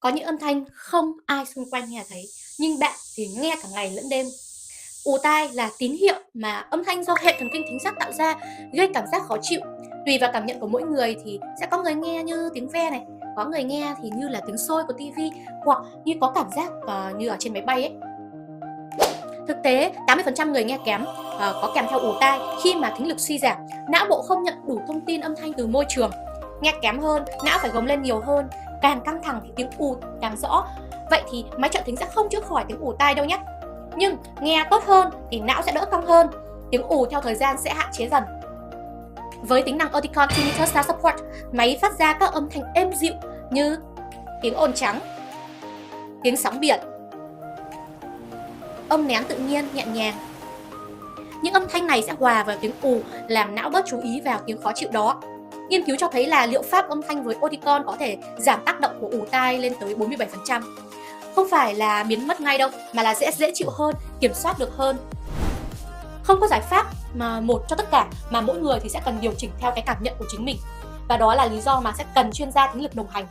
Có những âm thanh không ai xung quanh nghe thấy, nhưng bạn thì nghe cả ngày lẫn đêm. Ù tai là tín hiệu mà âm thanh do hệ thần kinh thính giác tạo ra, gây cảm giác khó chịu. Tùy vào cảm nhận của mỗi người thì sẽ có người nghe như tiếng ve này, có người nghe thì như là tiếng sôi của tivi, hoặc như có cảm giác như ở trên máy bay ấy. Thực tế, 80% người nghe kém có kèm theo ù tai khi mà thính lực suy giảm, não bộ không nhận đủ thông tin âm thanh từ môi trường. Nghe kém hơn, não phải gồng lên nhiều hơn, càng căng thẳng thì tiếng ù càng rõ. Vậy thì máy trợ thính sẽ không chữa khỏi tiếng ù tai đâu nhé. Nhưng nghe tốt hơn thì não sẽ đỡ căng hơn, tiếng ù theo thời gian sẽ hạn chế dần. Với tính năng Oticon Tinnitus Sound Support, máy phát ra các âm thanh êm dịu như tiếng ồn trắng, tiếng sóng biển, âm nén tự nhiên nhẹ nhàng. Những âm thanh này sẽ hòa vào tiếng ù, làm não bớt chú ý vào tiếng khó chịu đó. Nghiên cứu cho thấy là liệu pháp âm thanh với Oticon có thể giảm tác động của ù tai lên tới 47%. Không phải là biến mất ngay đâu, mà là sẽ dễ chịu hơn, kiểm soát được hơn. Không có giải pháp mà một cho tất cả, mà mỗi người thì sẽ cần điều chỉnh theo cái cảm nhận của chính mình. Và đó là lý do mà sẽ cần chuyên gia thính lực đồng hành.